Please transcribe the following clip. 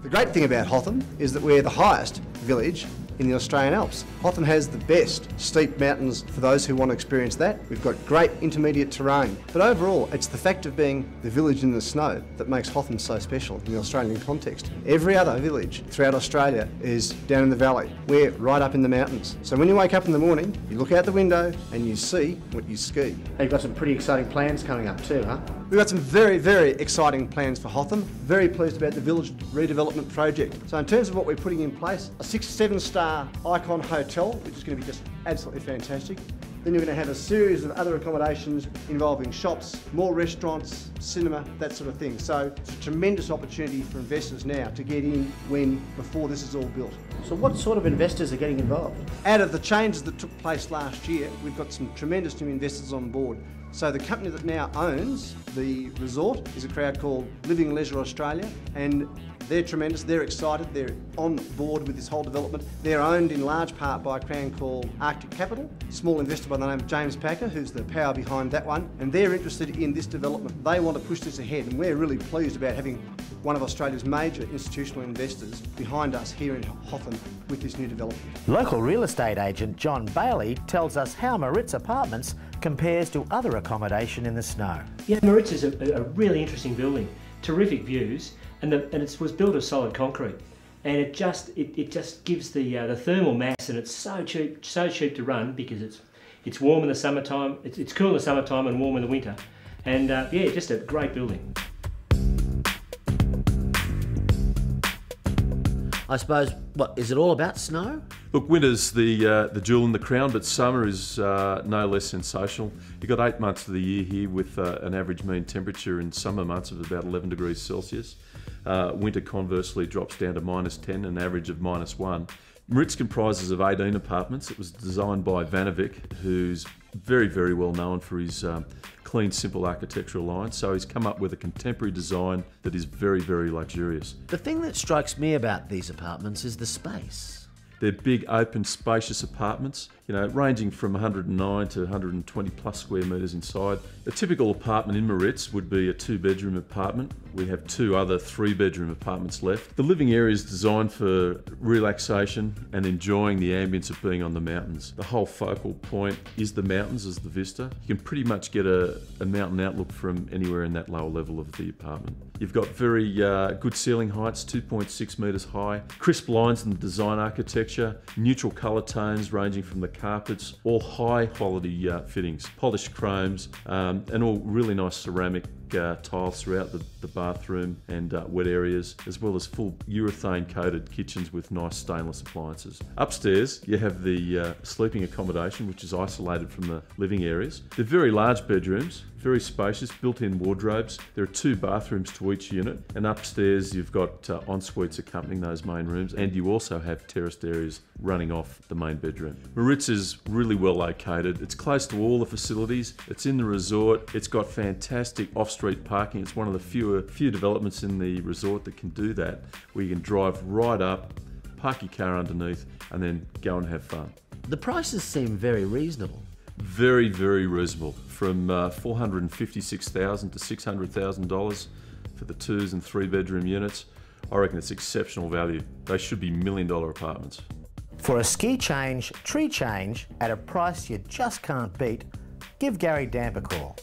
The great thing about Hothom is that we're the highest village in the Australian Alps. Hothom has the best steep mountains for those who want to experience that. We've got great intermediate terrain. But overall, it's the fact of being the village in the snow that makes Hothom so special in the Australian context. Every other village throughout Australia is down in the valley. We're right up in the mountains. So when you wake up in the morning, you look out the window and you see what you ski. You've got some pretty exciting plans coming up too, huh? We've got some very, very exciting plans for Hothom. Very pleased about the village redevelopment project. So in terms of what we're putting in place, a 6 or 7 star icon hotel, which is going to be just absolutely fantastic. Then you're going to have a series of other accommodations involving shops, more restaurants, cinema, that sort of thing. So it's a tremendous opportunity for investors now to get in before this is all built. So what sort of investors are getting involved? Out of the changes that took place last year, we've got some tremendous new investors on board. So the company that now owns the resort is a crowd called Living Leisure Australia, and they're tremendous, they're excited, they're on board with this whole development. They're owned in large part by a crowd called Arctic Capital, a small investor by the name of James Packer, who's the power behind that one, and they're interested in this development. They want to push this ahead, and we're really pleased about having one of Australia's major institutional investors behind us here in Hothom with this new development. Local real estate agent John Bailey tells us how Moritz Apartments compares to other accommodation in the snow. Yeah, Moritz is a really interesting building, terrific views, and it was built of solid concrete, and it just gives the thermal mass, and it's so cheap to run because it's warm in the summertime, it's cool in the summertime and warm in the winter, and yeah, just a great building. I suppose, what, is it all about snow? Look, winter's the jewel in the crown, but summer is no less sensational. You've got 8 months of the year here with an average mean temperature in summer months of about 11 degrees Celsius. Winter conversely drops down to -10, an average of -1. Moritz comprises of 18 apartments. It was designed by Vanovic, who's very, very well known for his clean, simple architectural lines. So he's come up with a contemporary design that is very, very luxurious. The thing that strikes me about these apartments is the space. They're big, open, spacious apartments, you know, ranging from 109 to 120 plus square metres inside. A typical apartment in Moritz would be a 2-bedroom apartment. We have 2 other 3-bedroom apartments left. The living area is designed for relaxation and enjoying the ambience of being on the mountains. The whole focal point is the mountains as the vista. You can pretty much get a mountain outlook from anywhere in that lower level of the apartment. You've got very good ceiling heights, 2.6 metres high, crisp lines in the design architecture, neutral colour tones ranging from the carpets, all high quality fittings, polished chromes, and all really nice ceramic tiles throughout the bathroom and wet areas, as well as full urethane coated kitchens with nice stainless appliances. Upstairs you have the sleeping accommodation, which is isolated from the living areas. They're very large bedrooms, very spacious, built-in wardrobes. There are 2 bathrooms to each unit, and upstairs you've got en-suites accompanying those main rooms, and you also have terraced areas running off the main bedroom. Moritz is really well located. It's close to all the facilities. It's in the resort. It's got fantastic off-street parking. It's one of the few developments in the resort that can do that, where you can drive right up, park your car underneath, and then go and have fun. The prices seem very reasonable. Very, very reasonable, from $456,000 to $600,000 for the 2s and 3-bedroom units. I reckon it's exceptional value. They should be $1 million apartments. For a ski change, tree change, at a price you just can't beat, give Gary Damp a call.